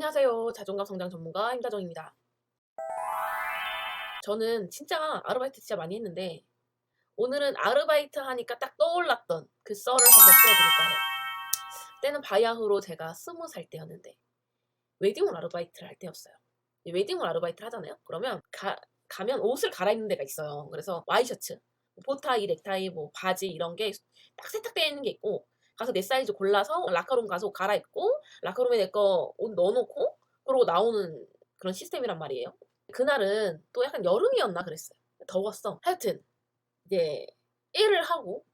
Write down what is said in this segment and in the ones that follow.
안녕하세요. 자존감 성장 전문가 임다정입니다. 저는 진짜 아르바이트 진짜 많이 했는데 오늘은 아르바이트 하니까 딱 떠올랐던 그 썰을 한번 풀어드릴까 해요. 때는 바야흐로 제가 20살 때였는데 웨딩홀 아르바이트를 할 때였어요. 웨딩홀 아르바이트를 하잖아요. 그러면 가면 옷을 갈아입는 데가 있어요. 그래서 와이셔츠, 보타이, 넥타이, 뭐 바지 이런 게 딱 세탁되어 있는 게 있고 가서 내 사이즈 골라서 라커룸 가서 옷 갈아입고 라커룸에 내 거 옷 넣어놓고 그러고 나오는 그런 시스템이란 말이에요. 그날은 또 약간 여름이었나 그랬어요. 더웠어. 하여튼 이제 일을 하고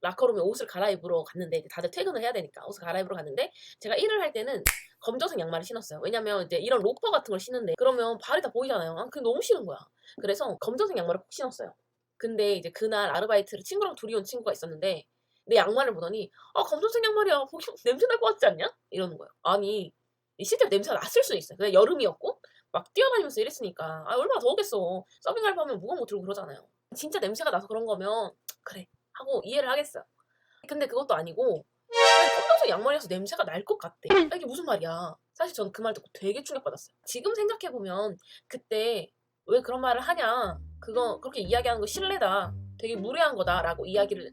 라커룸에 옷을 갈아입으러 갔는데 이제 다들 퇴근을 해야 되니까 옷을 갈아입으러 갔는데 제가 일을 할 때는 검정색 양말을 신었어요. 왜냐면 이제 이런 로퍼 같은 걸 신는데 그러면 발이 다 보이잖아요. 그게 너무 싫은 거야. 그래서 검정색 양말을 꼭 신었어요. 근데 이제 그날 아르바이트를 친구랑 둘이 온 친구가 있었는데 내 양말을 보더니 검정색 양말이야. 거기 냄새 날 것 같지 않냐? 이러는 거예요. 아니 실제로 냄새가 났을 수도 있어요. 근데 여름이었고 막 뛰어다니면서 일했으니까 얼마나 더우겠어. 서빙 알바면 무거운 거 들고 그러잖아요. 진짜 냄새가 나서 그런 거면 그래 하고 이해를 하겠어요. 근데 그것도 아니고 그냥 검정색 양말이어서 냄새가 날 것 같대. 이게 무슨 말이야. 사실 저는 그 말 듣고 되게 충격받았어요. 지금 생각해보면 그때 왜 그런 말을 하냐. 그거 그렇게 이야기하는 거 실례다. 되게 무례한 거다라고 이야기를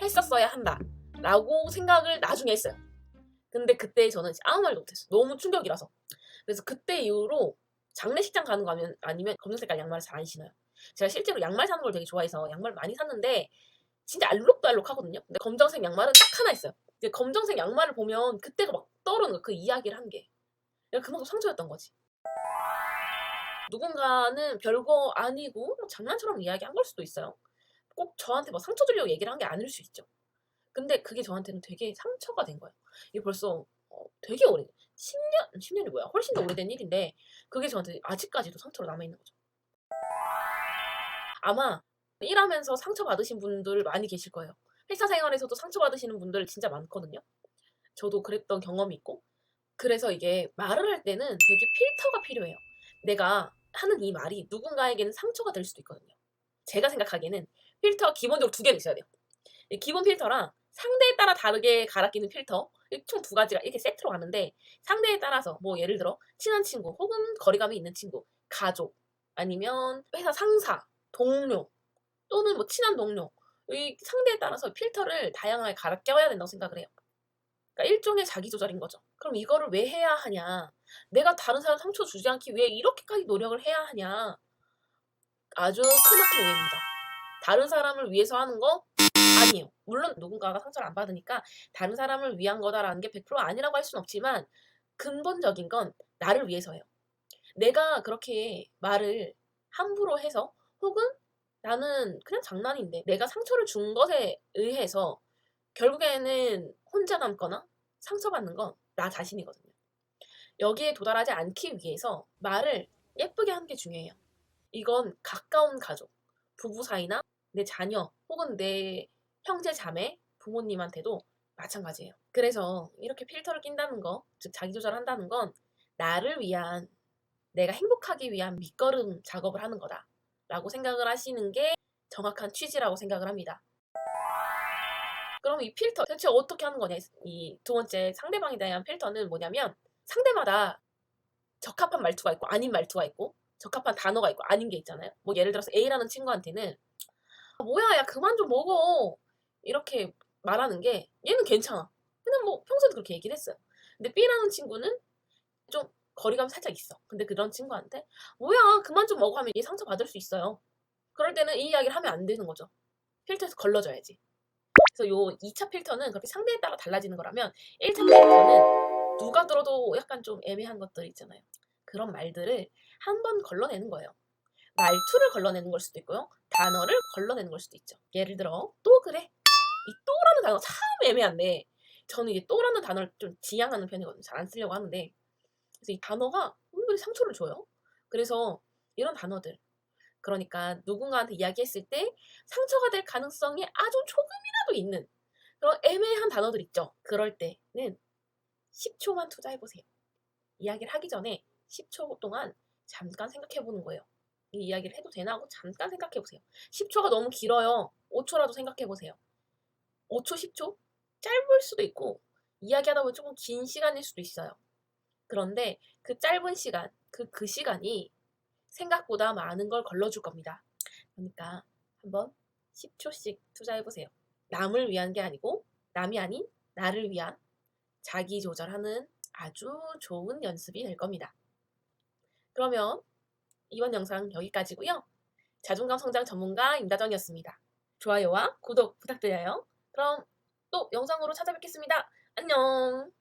했었어야 한다. 라고 생각을 나중에 했어요. 근데 그때 저는 아무 말도 못했어요. 너무 충격이라서. 그래서 그때 이후로 장례식장 가는 거 아니면 검정색깔 양말을 잘 안 신어요. 제가 실제로 양말 사는 걸 되게 좋아해서 양말 많이 샀는데 진짜 알록달록하거든요. 근데 검정색 양말은 딱 하나 있어요. 이제 검정색 양말을 보면 그때가 막 떠오르는 거야. 그 이야기를 한 게. 내가 그만큼 상처였던 거지. 누군가는 별거 아니고 장난처럼 이야기한 걸 수도 있어요. 꼭 저한테 막 상처 주려고 얘기를 한 게 아닐 수 있죠. 근데 그게 저한테는 되게 상처가 된 거예요. 이게 벌써 되게 오래 10년이 뭐야? 훨씬 더 오래된 일인데 그게 저한테 아직까지도 상처로 남아있는 거죠. 아마 일하면서 상처받으신 분들 많이 계실 거예요. 회사 생활에서도 상처받으시는 분들 진짜 많거든요. 저도 그랬던 경험이 있고. 그래서 이게 말을 할 때는 되게 필터가 필요해요. 내가 하는 이 말이 누군가에게는 상처가 될 수도 있거든요. 제가 생각하기에는 필터가 기본적으로 두 개는 있어야 돼요. 기본 필터랑 상대에 따라 다르게 갈아 끼는 필터 총 두 가지가 이렇게 세트로 가는데 상대에 따라서 뭐 예를 들어 친한 친구 혹은 거리감이 있는 친구, 가족 아니면 회사 상사, 동료 또는 뭐 친한 동료 이 상대에 따라서 필터를 다양하게 갈아 껴야 된다고 생각을 해요. 그러니까 일종의 자기 조절인 거죠. 그럼 이거를 왜 해야 하냐? 내가 다른 사람 상처 주지 않기 위해 이렇게까지 노력을 해야 하냐? 아주 크나큰 오해입니다. 다른 사람을 위해서 하는 거 아니에요. 물론 누군가가 상처를 안 받으니까 다른 사람을 위한 거다라는 게 100% 아니라고 할 수는 없지만 근본적인 건 나를 위해서예요. 내가 그렇게 말을 함부로 해서 혹은 나는 그냥 장난인데 내가 상처를 준 것에 의해서 결국에는 혼자 남거나 상처받는 건 나 자신이거든요. 여기에 도달하지 않기 위해서 말을 예쁘게 하는 게 중요해요. 이건 가까운 가족, 부부 사이나 내 자녀 혹은 내 형제 자매, 부모님한테도 마찬가지예요. 그래서 이렇게 필터를 낀다는 거, 즉 자기 조절한다는 건 나를 위한 내가 행복하기 위한 밑거름 작업을 하는 거다라고 생각을 하시는 게 정확한 취지라고 생각을 합니다. 그럼 이 필터 대체 어떻게 하는 거냐? 이 두 번째 상대방에 대한 필터는 뭐냐면 상대마다 적합한 말투가 있고 아닌 말투가 있고 적합한 단어가 있고 아닌 게 있잖아요. 뭐 예를 들어서 A라는 친구한테는 뭐야 야 그만 좀 먹어 이렇게 말하는 게 얘는 괜찮아. 그냥 뭐 평소에도 그렇게 얘기를 했어요. 근데 B라는 친구는 좀 거리감이 살짝 있어. 근데 그런 친구한테 뭐야 그만 좀 먹어 하면 얘 상처받을 수 있어요. 그럴 때는 이 이야기를 하면 안 되는 거죠. 필터에서 걸러줘야지. 그래서 요 2차 필터는 그렇게 상대에 따라 달라지는 거라면 1차 필터는 누가 들어도 약간 좀 애매한 것들 있잖아요. 그런 말들을 한 번 걸러내는 거예요. 말투를 걸러내는 걸 수도 있고요. 단어를 걸러내는 걸 수도 있죠. 예를 들어 또 그래. 이 또라는 단어 참 애매한데 저는 이게 또라는 단어를 좀 지양하는 편이거든요. 잘 안 쓰려고 하는데 그래서 이 단어가 은근히 상처를 줘요. 그래서 이런 단어들 그러니까 누군가한테 이야기했을 때 상처가 될 가능성이 아주 조금이라도 있는 그런 애매한 단어들 있죠. 그럴 때는 10초만 투자해 보세요. 이야기를 하기 전에 10초 동안 잠깐 생각해 보는 거예요. 이 이야기를 해도 되나 하고 잠깐 생각해 보세요. 10초가 너무 길어요. 5초라도 생각해 보세요. 5초, 10초? 짧을 수도 있고 이야기하다 보면 조금 긴 시간일 수도 있어요. 그런데 그 짧은 시간, 그 시간이 생각보다 많은 걸 걸러줄 겁니다. 그러니까 한번 10초씩 투자해보세요. 남을 위한 게 아니고 남이 아닌 나를 위한 자기 조절하는 아주 좋은 연습이 될 겁니다. 그러면 이번 영상 여기까지고요. 자존감 성장 전문가 임다정이었습니다. 좋아요와 구독 부탁드려요. 그럼 또 영상으로 찾아뵙겠습니다. 안녕.